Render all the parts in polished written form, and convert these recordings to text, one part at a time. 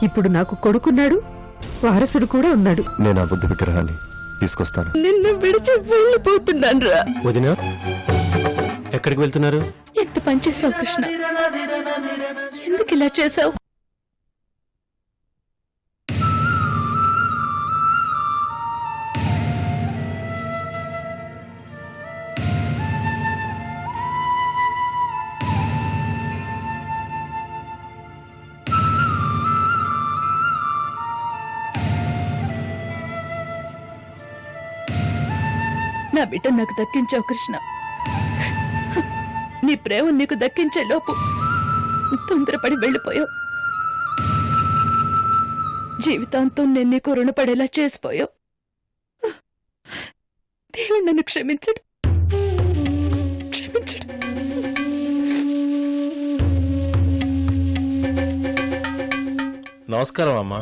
ఇప్పుడు నాకు కొడుకున్నాడు, వారసుడు కూడా ఉన్నాడు. నేను ఆ బుద్ధ విగ్రహాన్ని తీసుకొస్తాను. నిన్ను విడిచి వెళ్ళిపోతున్నాను రా. వదినా, ఎక్కడికి వెళ్తున్నారు? ఎంత పని చేసావు కృష్ణ, ఎందుకు ఇలా చేసావు? నా బిడ్డ నాకు దక్కించావు కృష్ణ. నీ ప్రేమ నీకు దక్కించే లోపు తొందరపడి వెళ్ళిపోయావు. జీవితాంతం నేను నీకు రుణపడేలా చేసిపోయావు. దేవుడు నన్ను క్షమించడు, క్షమించడు. నమస్కారం అమ్మా.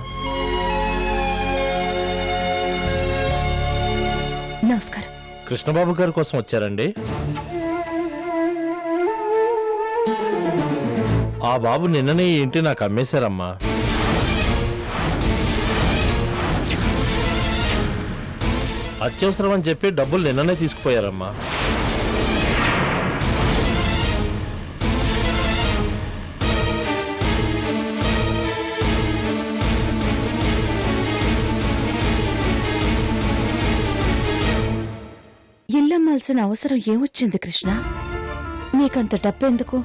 నమస్కారం. కృష్ణబాబు గారి కోసం వచ్చారండి? ఆ బాబు నిన్ననే ఈ ఇంటి నాకు అమ్మేశారమ్మా. అత్యవసరం అని చెప్పి డబ్బులు నిన్ననే తీసుకుపోయారమ్మా. ఇల్లమ్మాల్సిన అవసరం ఏమొచ్చింది కృష్ణ? నీకంత డబ్బెందుకు?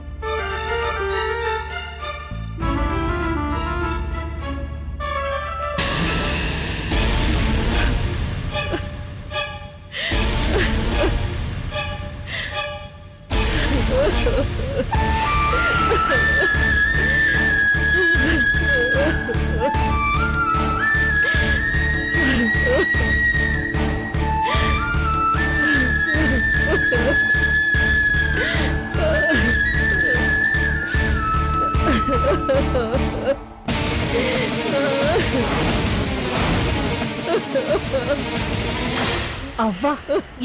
అవ్వా,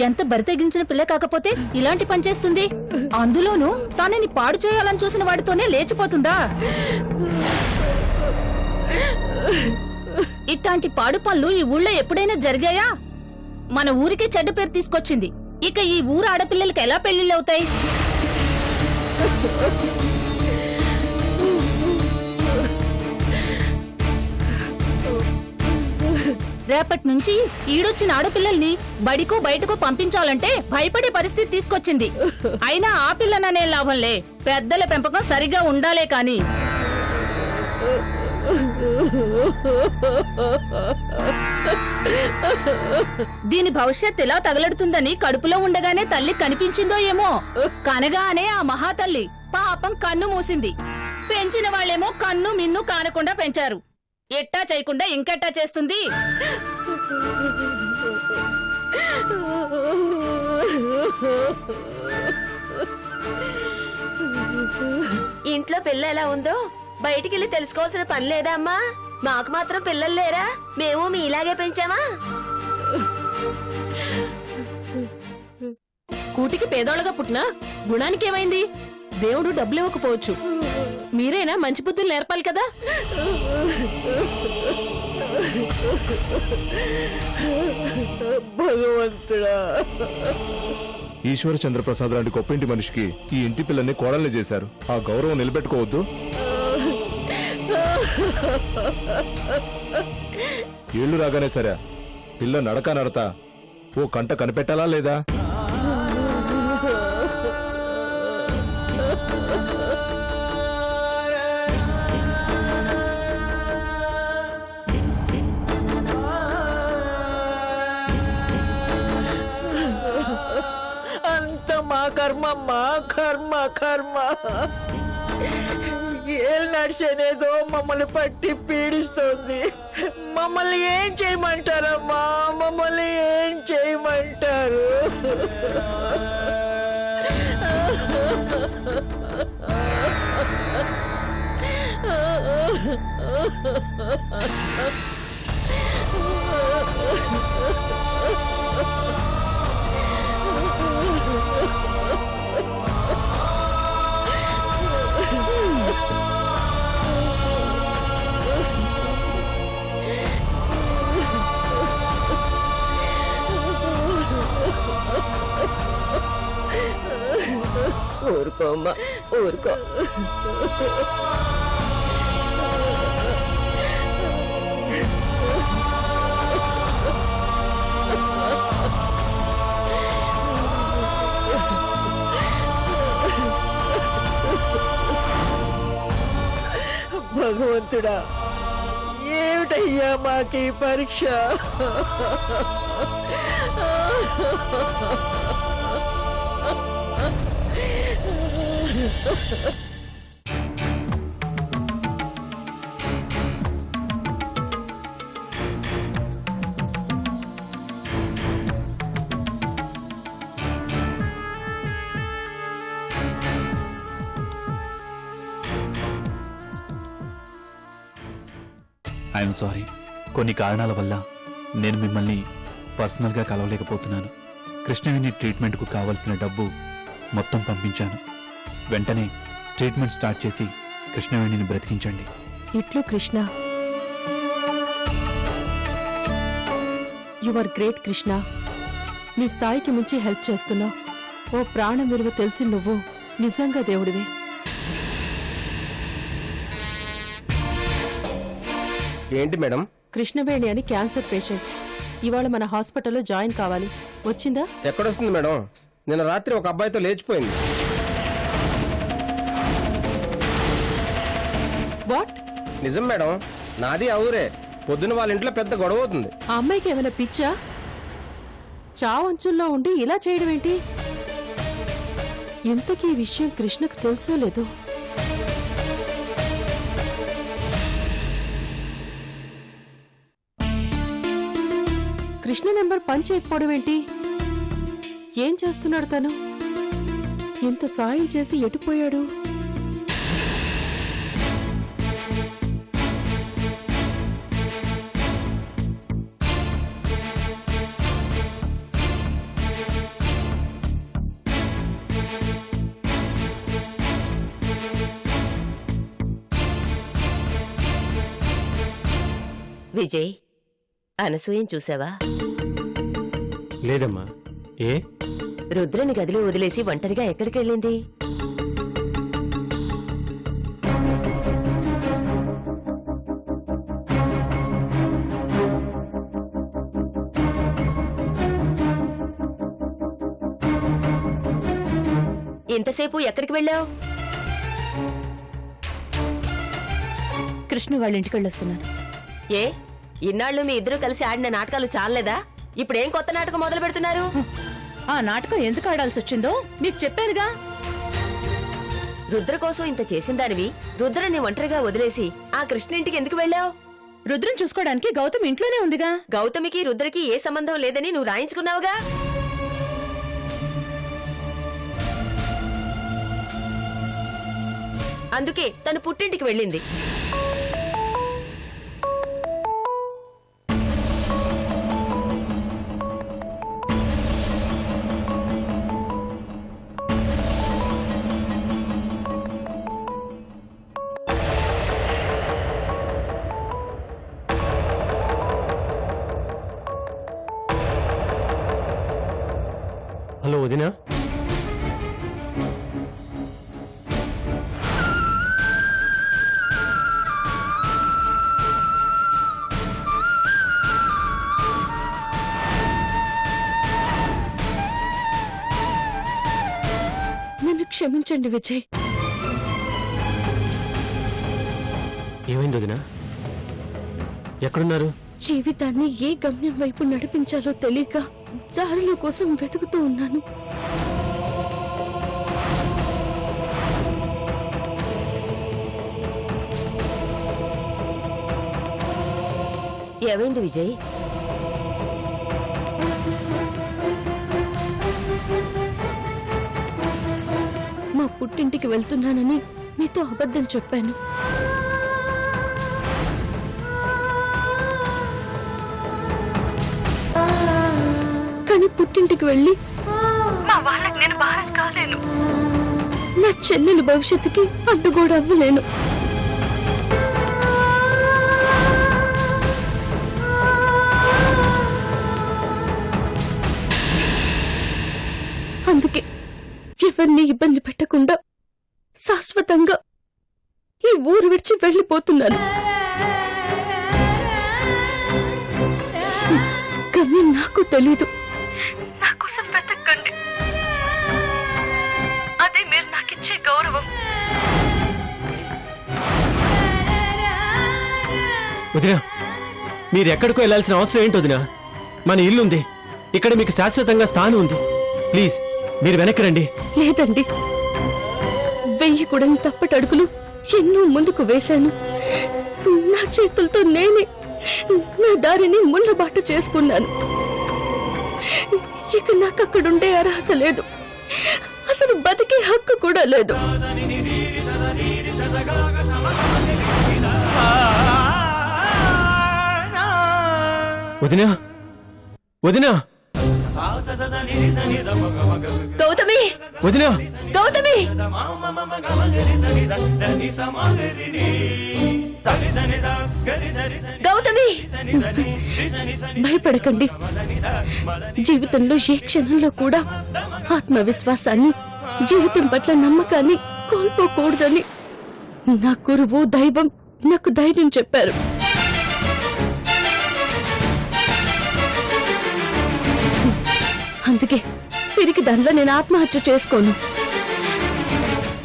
ఎంత బరితెగించిన పిల్ల కాకపోతే ఇలాంటి పని చేస్తుంది. అందులోనూ తనని పాడు చేయాలని చూసిన వాడితోనే లేచిపోతుందా? ఇట్లాంటి పాడు పనులు ఈ ఊళ్ళో ఎప్పుడైనా జరిగాయా? మన ఊరికి చెడ్డ పేరు తీసుకొచ్చింది. ఇక ఈ ఊరు ఆడపిల్లలకి ఎలా పెళ్లిళ్ళు అవుతాయి? రేపటి నుంచి ఈడొచ్చిన ఆడపిల్లల్ని బడికో బయటకు పంపించాలంటే భయపడే పరిస్థితి తీసుకొచ్చింది. అయినా ఆ పిల్లననే లాభంలే, పెద్దల పెంపకం సరిగా ఉండాలే కాని. దీని భవిష్యత్ ఎలా తగలడుతుందని కడుపులో ఉండగానే తల్లి కనిపించిందో ఏమో. కనగానే ఆ మహాతల్లి పాపం కన్ను మూసింది. పెంచిన వాళ్ళేమో కన్ను మిన్ను కానకుండా పెంచారు. ఎట్టా చేయకుండా ఇంకెట్టా చేస్తుంది? ఇంట్లో పిల్ల ఎలా ఉందో బయటికెళ్ళి తెలుసుకోవాల్సిన పని లేదా అమ్మా? మాకు మాత్రం పిల్లలు లేరా? మేము మీలాగే పెంచామా? కూటికి పేదోళ్ళగా పుట్టినా గుణానికి ఏమైంది? దేవుడు డబ్బులు ఇవ్వకపోవచ్చు, మీరైనా మంచి బుద్ధులు నేర్పాలి కదా. భగవంతుడా, ఈశ్వర చంద్రప్రసాద్ లాంటి గొప్ప ఇంటి మనిషికి ఈ ఇంటి పిల్లని కోడల్ని చేశారు. ఆ గౌరవం నిలబెట్టుకోవద్దు? ఏళ్లు రాగానే సరే పిల్ల నడక నడతా ఓ కంట కనిపెట్టాలా లేదా? అంత మా కర్మ, మా కర్మ కర్మ. ఏళ్ళు నడిచేనేదో మమ్మల్ని పట్టి పీడిస్తోంది. మమ్మల్ని ఏం చేయమంటారమ్మా? మమ్మల్ని ఏం చేయమంటారు? అమ్మా ఊరుకో. భగవంతుడా, ఏమిటయ్యా మాకీ పరీక్ష? I'm sorry. కొన్ని కారణాల వల్ల నేను మిమ్మల్ని పర్సనల్గా కలవలేకపోతున్నాను. కృష్ణవేణి ట్రీట్మెంట్కు కావలసిన డబ్బు మొత్తం పంపించాను. వెంటనే ట్రీట్మెంట్ స్టార్ట్ చేసి కృష్ణవేణిని బ్రతికించండి. ఇట్లు Krishna. You are great Krishna. నీ స్థాయికి మించి హెల్ప్ చేస్తున్నావు. ఓ ప్రాణం విలువ తెలిసి నువ్వు నిజంగా దేవుడివే. ఏంటి మేడం? కృష్ణవేణి అని క్యాన్సర్ పేషెంట్. ఇవాళ మన హాస్పిటల్లో జాయిన్ కావాలి. వచ్చిందా? ఎక్కడొస్తుంది మేడం? నిన్న రాత్రి ఒక అబ్బాయితో లేచిపోయింది. వాట్? నిజం మేడం, నాది ఆ ఊరే. పొద్దున వాళ్ళ ఇంట్లో పెద్ద గొడవ అవుతుంది. ఆ అమ్మాయికి ఏమైనా పిచ్చా? చావంచుల్లో ఉండి ఇలా చేయడం ఏంటి? ఇంతకీ ఈ విషయం కృష్ణకు తెలుసో లేదో? కృష్ణ నెంబర్ పని చేయకపోవడం ఏంటి? ఏం చేస్తున్నాడు తను? ఇంత సాయం చేసి ఎటుపోయాడు? విజయ్, అనసూయం చూసావా? లేదమ్మా. ఏ? రుద్రని గదిలో వదిలేసి ఒంటరిగా ఎక్కడికి వెళ్ళింది? ఇంతసేపు ఎక్కడికి వెళ్ళావు? కృష్ణ వాళ్ళ ఇంటికి వెళ్ళొస్తున్నాను. ఏ, ఇన్నాళ్ళు మీ ఇద్దరు కలిసి ఆడిన నాటకాలు చాలలేదా? ఇప్పుడేం కొత్త నాటకం మొదలు పెడుతున్నారు? ఆ నాటకం ఎందుకు ఆడాల్సి వచ్చిందో నీకు చెప్పానుగా. రుద్ర కోసం ఇంత చేసిన దానివి రుద్రని ఒంటరిగా వదిలేసి ఆ కృష్ణ ఇంటికి ఎందుకు వెళ్ళావు? రుద్రం చూసుకోవడానికి గౌతమ్ ఇంట్లోనే ఉందిగా. గౌతమికి రుద్రకి ఏ సంబంధం లేదని నువ్వు రాయించుకున్నావుగా. అందుకే తను పుట్టింటికి వెళ్ళింది. హలో వదినా. నన్ను క్షమించండి విజయ్. ఏమైంది వదినా? ఎక్కడున్నారు? జీవితాన్ని ఏ గమ్యం వైపు నడిపించాలో తెలియక దారుల కోసం వెతుకుతూ ఉన్నాను. ఏమైంది విజయ్? మా పుట్టింటికి వెళ్తున్నానని మీతో అబద్ధం చెప్పాను. కానీ పుట్టింటికి వెళ్ళి మా వాళ్ళకి నేను భారం కాలేను. నా చెల్లెలి భవిష్యత్తుకి అడ్డుగోడ అవ్వలేను. అందుకే ఎవరిని ఇబ్బంది పెట్టకుండా శాశ్వతంగా ఈ ఊరు విడిచి వెళ్ళిపోతున్నాను. కానీ నాకు తెలీదు. నా కోసం వెతకండి. అదే మీరు నాకిచ్చే గౌరవం. వదినా, మీరు ఎక్కడికో వెళ్ళాల్సిన అవసరం ఏంటి వదినా? మన ఇల్లుంది, ఇక్కడ మీకు శాశ్వతంగా స్థానం ఉంది. ప్లీజ్ మీరు వెనక్కి రండి. లేదండి, వెయ్యకూడని తప్పటడుగులు ఎన్నో ముందుకు వేశాను. నా చేతులతో నేనే నా దారిని ముళ్ళబాట చేసుకున్నాను. ఇక నాకు అక్కడుండే అర్హత లేదు, అసలు బతికే హక్కు కూడా లేదు. వదినా, వదినా, గౌతమి, వదినా, గౌతమి, గౌతమి, భయపడకండి. జీవితంలో ఏ క్షణంలో కూడా ఆత్మవిశ్వాసాన్ని, జీవితం పట్ల నమ్మకాన్ని కోల్పోకూడదని నా గురువు, దైవం నాకు ధైర్యం చెప్పారు. అందుకే తిరిగి దానిలో నేను ఆత్మహత్య చేసుకోను.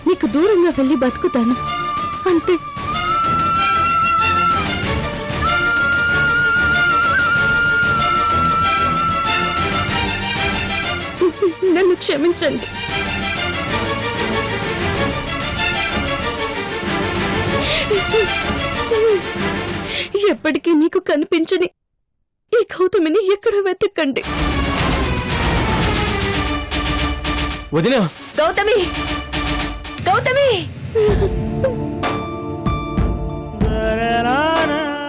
నీకు దూరంగా వెళ్ళి బతుకుతాను అంతే. నన్ను క్షమించండి. ఎప్పటికీ నీకు కనిపించని ఈ గౌతమిని ఎక్కడ వెతకండి. వదినా, గౌతమి, గౌతమి,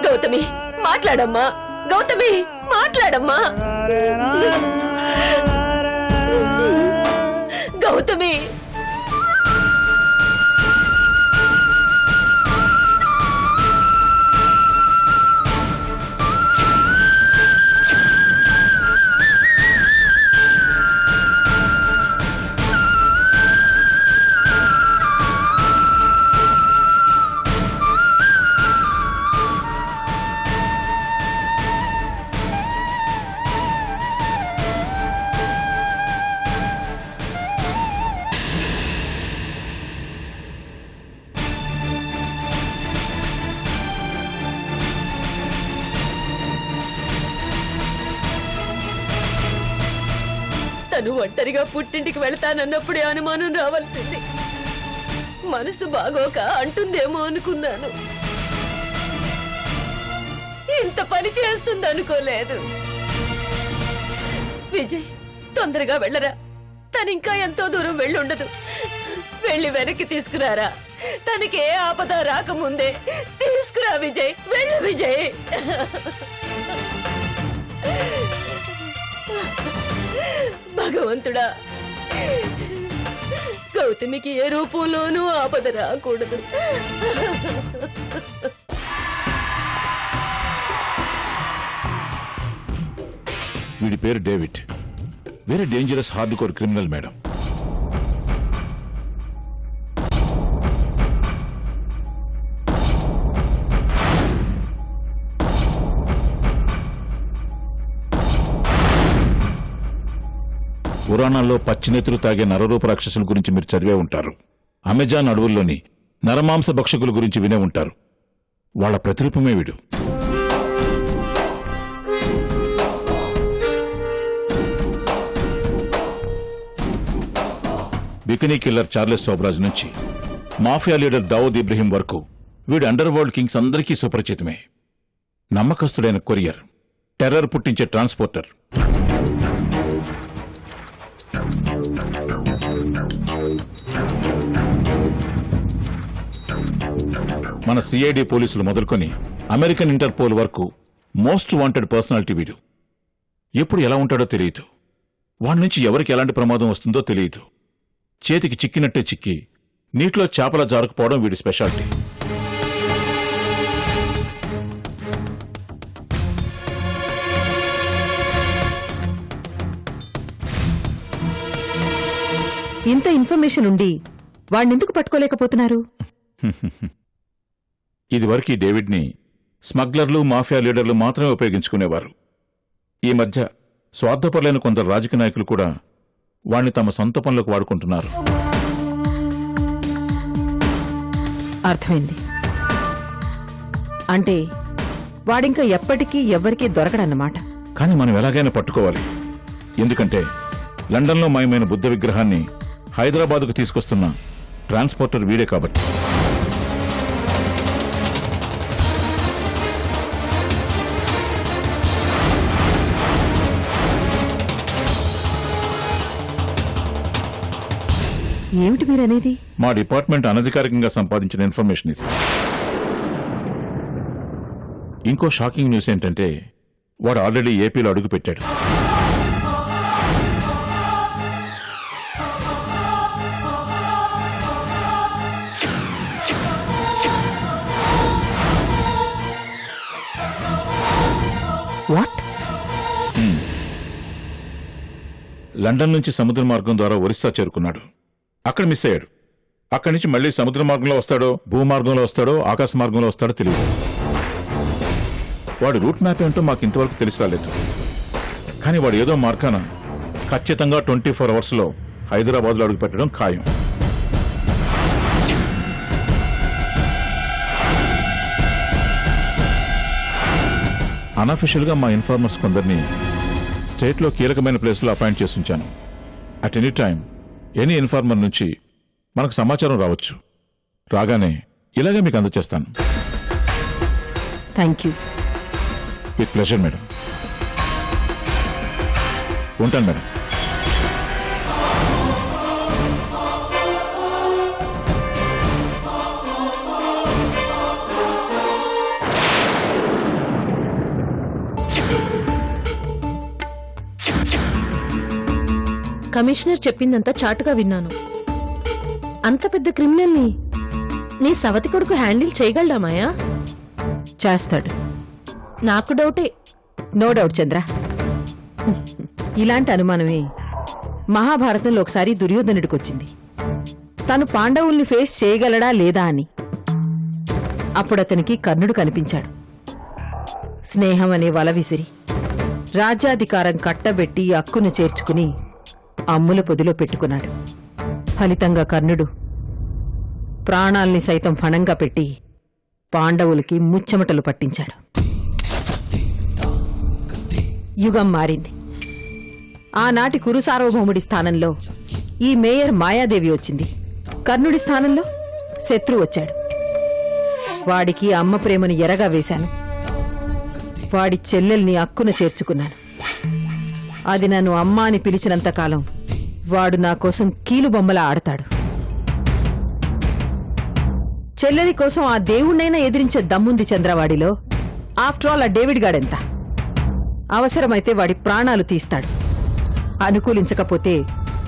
గౌతమి, మాట్లాడమ్మా. గౌతమి, మాట్లాడమ్మా. గౌతమి, తను ఒంటరిగా పుట్టింటికి వెళ్తానన్నప్పుడే అనుమానం రావాల్సింది. మనసు బాగోక అంటుందేమో అనుకున్నాను. ఇంత పని చేస్తుంది అనుకోలేదు. విజయ్, తొందరగా వెళ్ళరా. తనింకా ఎంతో దూరం వెళ్ళుండదు. వెళ్ళి వెనక్కి తీసుకురారా. తనకే ఆపద రాకముందే తీసుకురా విజయ్. వెళ్ళు విజయ్. భగవంతుడా, గౌతమికి ఏ రూపంలోనూ ఆపద రాకూడదు. వీడి పేరు David. Very dangerous hard core criminal madam. పురాణాల్లో పచ్చినెత్తులు తాగే నరరూప రాక్షసుల గురించి మీరు చదివే ఉంటారు. అమెజాన్ అడవుల్లోని నరమాంస భక్షకుల గురించి వినే ఉంటారు. వాళ్ల ప్రతిరూపమే వీడు. బికినీ కిల్లర్ చార్లెస్ సోబ్రాజ్ నుంచి మాఫియా లీడర్ దావూద్ ఇబ్రహీం వరకు వీడు అండర్ వరల్డ్ కింగ్స్ అందరికీ సుపరిచితమే. నమ్మకస్తుడైన కొరియర్, టెర్రర్ పుట్టించే ట్రాన్స్పోర్టర్. మన సిఐడి పోలీసులు మొదలుకొని అమెరికన్ ఇంటర్పోల్ వరకు మోస్ట్ వాంటెడ్ పర్సనాలిటీ వీడు. ఎప్పుడు ఎలా ఉంటాడో తెలియదు. వాడి నుంచి ఎవరికి ఎలాంటి ప్రమాదం వస్తుందో తెలియదు. చేతికి చిక్కినట్టే చిక్కి నీటిలో చేపల జారుకుపోవడం వీడి స్పెషాలిటీ. ఇంత ఇన్ఫర్మేషన్ ఉండి వాణ్ణెందుకు పట్టుకోలేకపోతున్నారు? ఇదివరకు ఈ డేవిడ్ని స్మగ్లర్లు మాఫియా లీడర్లు మాత్రమే ఉపయోగించుకునేవారు. ఈ మధ్య స్వార్థపరులైన కొందరు రాజకీయ నాయకులు కూడా వాణ్ణి తమ సొంత పనులకు వాడుకుంటున్నారు. అర్థమైంది. అంటే వాడింకా ఎప్పటికీ ఎవ్వరికీ దొరకడన్నమాట. కానీ మనం ఎలాగైనా పట్టుకోవాలి. ఎందుకంటే లండన్లో మాయమైన బుద్ధ విగ్రహాన్ని హైదరాబాదుకు తీసుకొస్తున్న ట్రాన్స్పోర్టర్ వీడే కాబట్టి. ఏమిటి మీరనేది? మా డిపార్ట్మెంట్ అనధికారికంగా సంపాదించిన ఇన్ఫర్మేషన్ ఇది. ఇంకో షాకింగ్ న్యూస్ ఏంటంటే వాడు ఆల్రెడీ ఏపీలో అడుగుపెట్టాడు. వాట్? లండన్ నుంచి సముద్ర మార్గం ద్వారా ఒరిస్సా చేరుకున్నాడు. అక్కడ మిస్ అయ్యాడు. అక్కడి నుంచి మళ్లీ సముద్ర మార్గంలో వస్తాడో, భూమార్గంలో వస్తాడో, ఆకాశ మార్గంలో వస్తాడో తెలియదు. వాడు రూట్ మ్యాప్ ఏంటో మాకు ఇంతవరకు తెలిసి రాలేదు. కానీ వాడు ఏదో మార్గాన ఖచ్చితంగా 24 అవర్స్లో హైదరాబాద్లో అడుగుపెట్టడం ఖాయం. అనఫిషియల్గా మా ఇన్ఫార్మర్స్ కొందరిని స్టేట్లో కీలకమైన ప్లేస్లో అపాయింట్ చేసి ఉంచాను. At any time any informer నుంచి మనకు సమాచారం రావచ్చు. రాగానే ఇలాగే మీకు అందజేస్తాను. Thank you. With pleasure madam. ఉంటాను మేడం. కమిషనర్ చెప్పిందంతా చాటుగా విన్నాను. అంత పెద్ద క్రిమినల్ని నీ సవతి కొడుకు హ్యాండిల్ చేయగలడా మాయా? చేస్తాడు. నాకు డౌటే. నో డౌట్ చంద్ర. ఇలాంటి అనుమానమే మహాభారతంలో ఒకసారి దుర్యోధనుడికొచ్చింది. తను పాండవుల్ని ఫేస్ చేయగలడా లేదా అని. అప్పుడతనికి కర్ణుడు కనిపించాడు. స్నేహం అనే వల విసిరి రాజ్యాధికారం కట్టబెట్టి అక్కును చేర్చుకుని అమ్ముల పొదిలో పెట్టుకున్నాడు. ఫలితంగా కర్ణుడు ప్రాణాల్ని సైతం ఫణంగా పెట్టి పాండవులకి ముచ్చెమటలు పట్టించాడు. యుగం మారింది. ఆనాటి కురు సార్వభౌముడి స్థానంలో ఈ మేయర్ మాయాదేవి వచ్చింది. కర్ణుడి స్థానంలో శత్రు వచ్చాడు. వాడికి అమ్మ ప్రేమను ఎరగా వేశాను. వాడి చెల్లెల్ని అక్కున చేర్చుకున్నాను. అది నన్ను అమ్మ అని పిలిచినంతకాలం వాడు నా కోసం కీలుబొమ్మలా ఆడతాడు. చెల్లెలి కోసం ఆ దేవుణ్ణైనా ఎదిరించే దమ్ముంది చంద్రవాడిలో. ఆఫ్టర్ ఆల్ ఆ డేవిడ్ గాడెంత. అవసరమైతే వాడి ప్రాణాలు తీస్తాడు. అనుకూలించకపోతే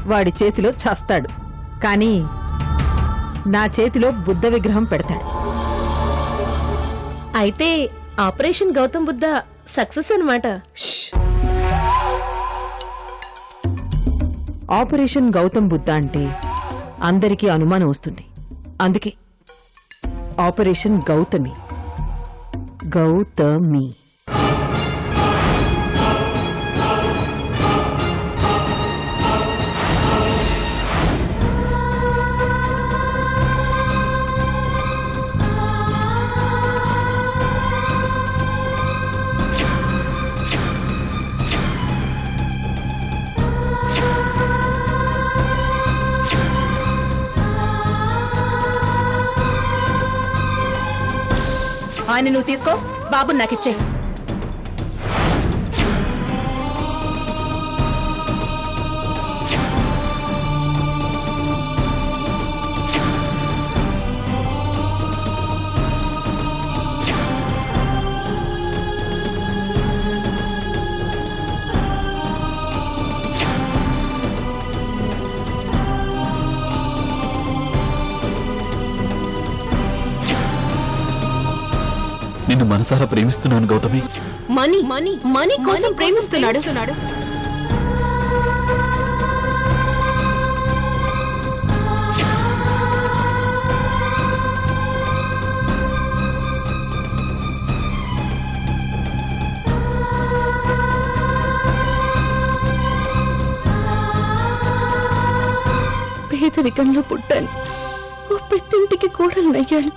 వాడి చేతిలో చస్తాడు. కానీ నా చేతిలో బుద్ధ విగ్రహం పెడతాడు. అయితే ఆపరేషన్ గౌతమ్ బుద్ధ సక్సెస్ అన్నమాట. ఆపరేషన్ గౌతమ్ బుద్ధ అంటే అందరికీ అనుమానం వస్తుంది. అందుకే ఆపరేషన్ గౌతమి. గౌతమి. ఆయన నువ్వు తీసుకో, బాబుని నాకిచ్చే. నిన్ను మనసారా ప్రేమిస్తున్నాను గౌతమి. మనీ మనీ మనీ కోసం ప్రేమిస్తున్నాడు. పేదరికంలో పుట్టాను. ఓ పెద్దింటికి కోడలనయ్యాను.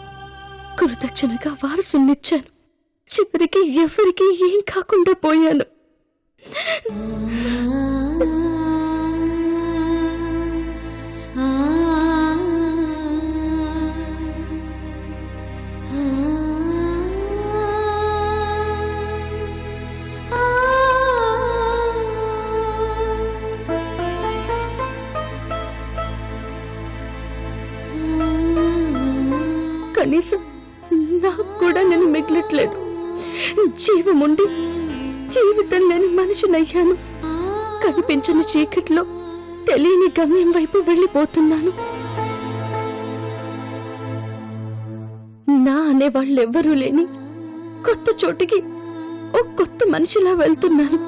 గురుదక్షిణగా వారసునిచ్చాను. చివరికి ఎవరికి ఏం కాకుండా పోయాను. కనీసం నాకు కూడా నేను మిగలట్లేదు. జీవముండి జీవితం లేని మనిషినయ్యాను. కనిపించిన చీకట్లో తెలియని గమ్యం వైపు వెళ్ళిపోతున్నాను. నా అనేవాళ్ళెవ్వరూ లేని కొత్త చోటికి ఓ కొత్త మనిషిలా వెళ్తున్నాను.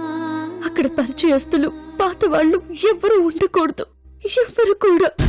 అక్కడ పరిచయస్తులు, పాత వాళ్ళు ఎవ్వరూ ఉండకూడదు. ఎవ్వరు కూడా.